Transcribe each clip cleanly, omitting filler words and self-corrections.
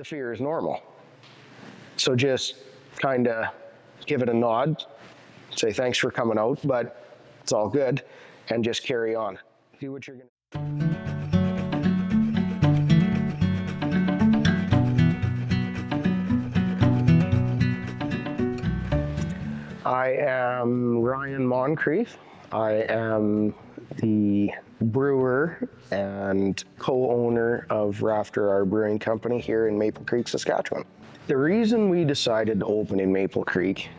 the fear is normal. So just kind of give it a nod, say thanks for coming out, but it's all good, and just carry on. Do what you're going to. I am Ryan Moncrief. I am the brewer and co-owner of Rafter R Brewing Company here in Maple Creek, Saskatchewan. The reason we decided to open in Maple Creek,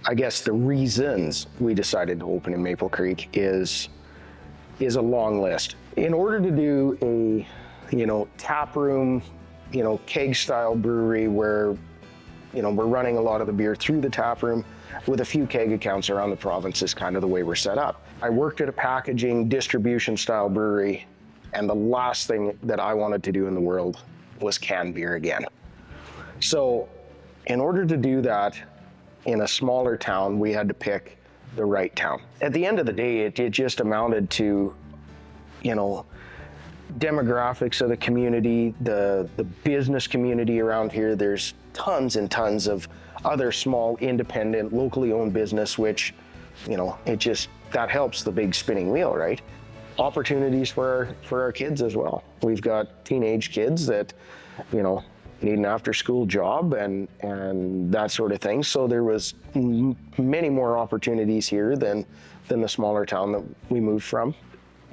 I guess the reasons we decided to open in Maple Creek is a long list. In order to do a, tap room, keg style brewery where, we're running a lot of the beer through the tap room with a few keg accounts around the province is kind of the way we're set up. I worked at a packaging distribution style brewery, and the last thing that I wanted to do in the world was can beer again. So in order to do that in a smaller town, we had to pick the right town. At the end of the day, it just amounted to, demographics of the community, the business community around here. There's tons and tons of other small, independent, locally owned business, which, that helps the big spinning wheel, right? Opportunities for our kids as well. We've got teenage kids that, need an after-school job and that sort of thing. So there was many more opportunities here than the smaller town that we moved from.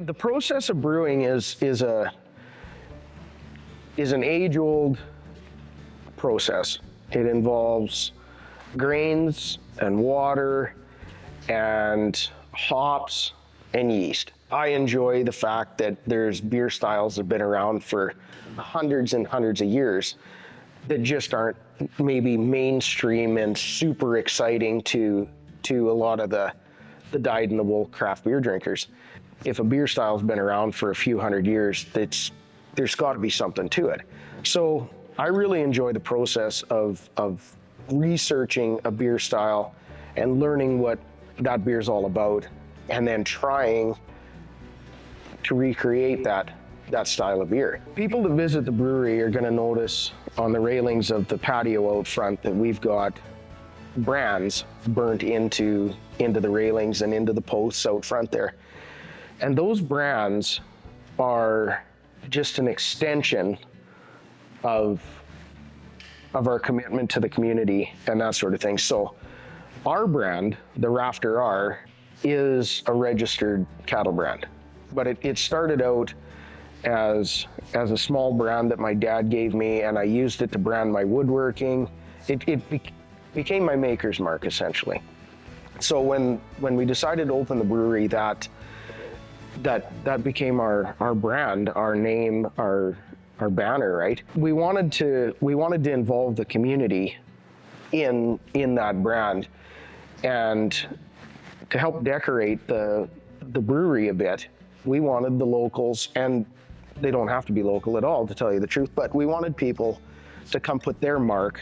The process of brewing is an age-old process. It involves grains and water and hops and yeast. I enjoy the fact that there's beer styles that have been around for hundreds and hundreds of years that just aren't maybe mainstream and super exciting to a lot of the dyed-in-the-wool craft beer drinkers. If a beer style's been around for a few hundred years, there's got to be something to it. So I really enjoy the process of researching a beer style and learning what that beer's all about, and then trying to recreate that style of beer. People that visit the brewery are going to notice on the railings of the patio out front that we've got brands burnt into the railings and into the posts out front there. And those brands are just an extension of our commitment to the community and that sort of thing. So our brand, the Rafter R, is a registered cattle brand. But it started out as a small brand that my dad gave me, and I used it to brand my woodworking. It became my maker's mark, essentially. So when we decided to open the brewery, that became our brand, our name, our banner, right? We wanted to involve the community in that brand, and to help decorate the brewery a bit, we wanted the locals, and they don't have to be local at all, to tell you the truth, but we wanted people to come put their mark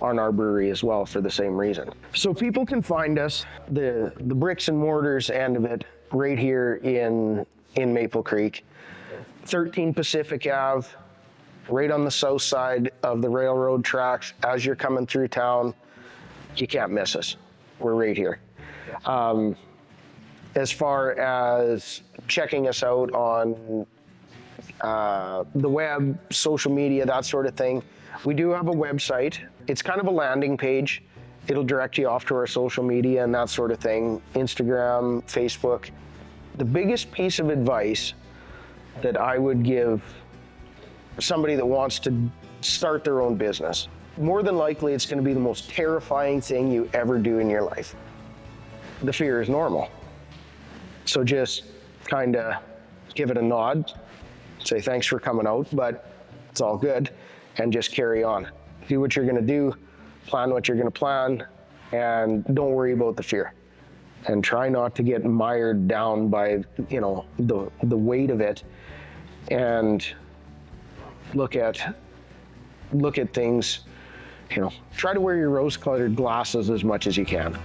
on our brewery as well for the same reason. So people can find us, the bricks and mortars end of it, right here in Maple Creek, 13 Pacific Ave, right on the south side of the railroad tracks. As you're coming through town, you can't miss us. We're right here. As far as checking us out on the web, social media, that sort of thing, we do have a website. It's kind of a landing page. It'll direct you off to our social media and that sort of thing, Instagram, Facebook. The biggest piece of advice that I would give somebody that wants to start their own business, more than likely it's going to be the most terrifying thing you ever do in your life. The fear is normal. So just kind of give it a nod, say thanks for coming out, but it's all good, and just carry on. Do what you're going to do, plan what you're going to plan, and don't worry about the fear. And try not to get mired down by, the weight of it, and look at things, try to wear your rose-colored glasses as much as you can.